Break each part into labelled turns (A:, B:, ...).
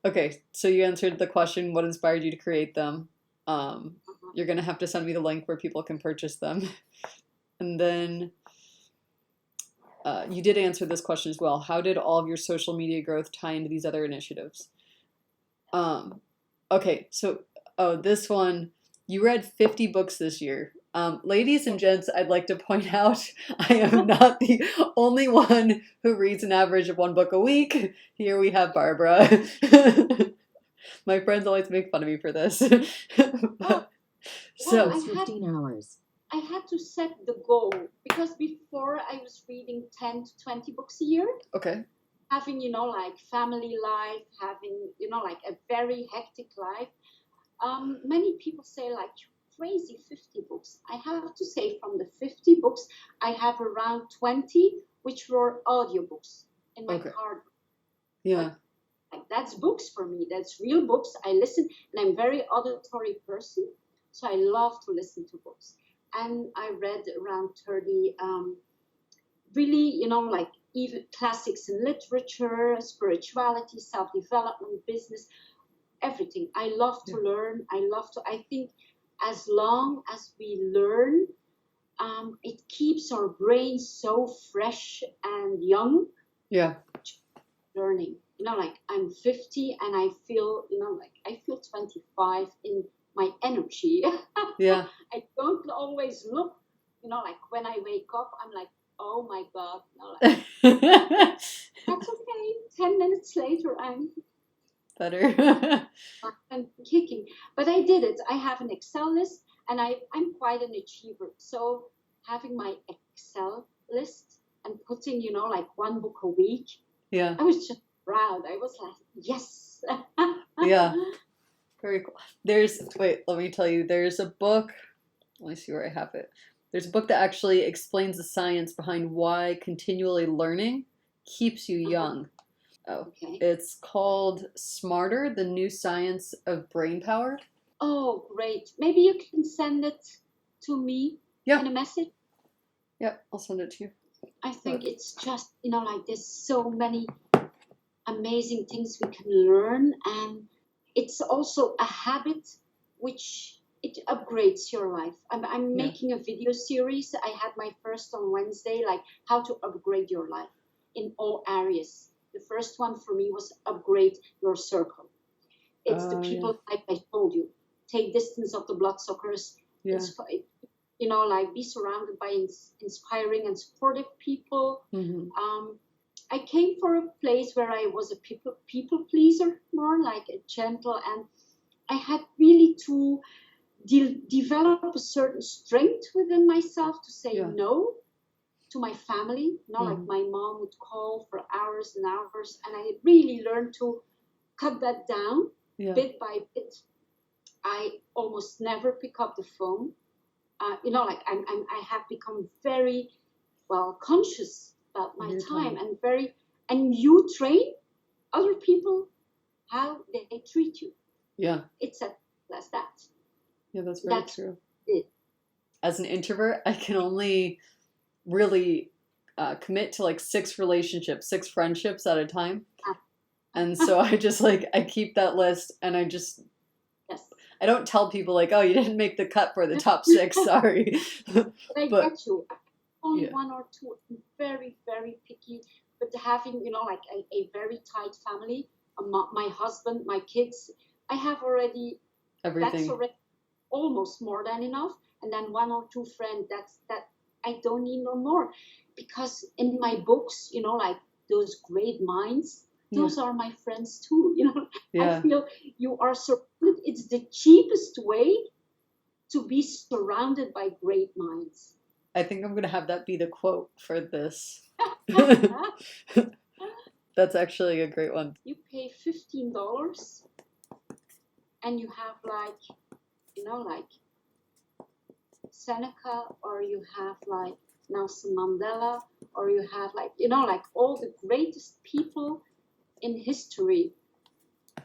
A: Okay, so you answered the question, what inspired you to create them?
B: Uh-huh.
A: You're gonna have to send me the link where people can purchase them. And then you did answer this question as well. How did all of your social media growth tie into these other initiatives? Um, okay, so this one, you read 50 books this year. Ladies and
B: Yes.
A: gents, I'd like to point out I am not the only one who reads an average of one book a week. Here we have Barbara. My friends always make fun of me for this.
B: Well, well,
A: So,
B: I had 15 hours. I had to set the goal because before I was reading 10 to 20 books a year,
A: okay.
B: having, like family life, having, like a very hectic life. Many people say, like, you're crazy, 50 books. I have to say, from the 50 books, I have around 20 which were audiobooks in my
A: Okay.
B: car.
A: Yeah.
B: Like, like that's books for me. That's real books. I listen, and I'm a very auditory person, so I love to listen to books. And I read around 30 really, like even classics in literature, spirituality, self-development, business, everything. I love
A: Yeah.
B: to learn. I think as long as we learn, it keeps our brain so fresh and young.
A: Yeah.
B: Learning, like I'm 50 and I feel, like I feel 25 in my energy.
A: Yeah.
B: I don't always look, like when I wake up, I'm like, oh my God, like, that's okay. 10 minutes later,
A: Better.
B: I'm kicking. But I did it. I have an Excel list and I'm quite an achiever. So having my Excel list and putting, like one book a week,
A: Yeah.
B: I was just proud. I was like, yes.
A: Yeah. Very cool. Wait, let me tell you, there's a book. Let me see where I have it. There's a book that actually explains the science behind why continually learning keeps you
B: Uh-huh.
A: young. Oh,
B: Okay.
A: it's called Smarter, the New Science of Brain Power.
B: Oh, great. Maybe you can send it to me
A: Yeah,
B: in a message.
A: yeah, I'll send it to you.
B: I
A: But
B: think it's just, like there's so many amazing things we can learn. And it's also a habit which it upgrades your life. I'm
A: yeah.
B: making a video series. I had my first on Wednesday, like how to upgrade your life in all areas. The first one for me was upgrade your circle. It's the
A: Oh, yeah.
B: people, like I told you, take distance of the bloodsuckers.
A: Yeah.
B: It's, like be surrounded by inspiring and supportive people.
A: Hmm.
B: I came from a place where I was a people pleaser, more like a gentle, and I had really to develop a certain strength within myself to say
A: Yeah.
B: no to my family. Like
A: Hmm.
B: my mom would call for hours and hours, and I really learned to cut that down
A: Yeah.
B: bit by bit. I almost never pick up the phone. Like I have become very well conscious about my
A: Your
B: time
A: time.
B: and and you train other people how they treat you.
A: Yeah.
B: It's as that.
A: Yeah, that's very
B: That's
A: true.
B: it.
A: As an introvert, I can only really commit to like six relationships, six friendships at a time. And so I just I keep that list and
B: Yes.
A: I don't tell people like, oh, you didn't make the cut for the top six, sorry.
B: But I
A: But
B: get you. Only
A: yeah.
B: one or two. I'm very, very picky. But having, like a very tight family, my husband, my kids, I have already, that's
A: Everything.
B: already almost more than enough. And then one or two friends, that I don't need no more. Because in my books, like those great minds,
A: Yeah.
B: those are my friends too. I
A: Yeah.
B: feel you are surrounded. It's the cheapest way to be surrounded by great minds.
A: I think I'm gonna have that be the quote for this. That's actually a great one.
B: You pay $15 and you have like Seneca, or you have like Nelson Mandela, or you have like all the greatest people in history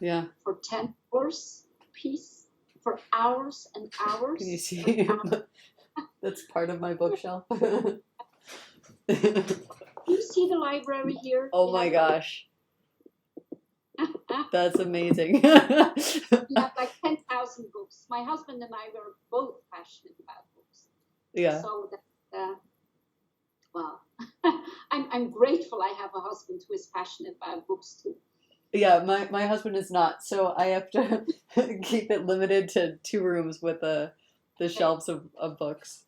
A: Yeah.
B: for $10 piece for hours and
A: Can you
B: hours and
A: see?
B: hours.
A: That's part of my bookshelf.
B: You see the library here?
A: Oh
B: We
A: my
B: have
A: gosh. That's amazing.
B: We have like 10,000 books. My husband and I were both passionate about books.
A: Yeah.
B: So well, I'm grateful I have a husband who is passionate about books too.
A: Yeah, my husband is not, so I have to keep it limited to 2 rooms with the
B: Okay.
A: shelves of books.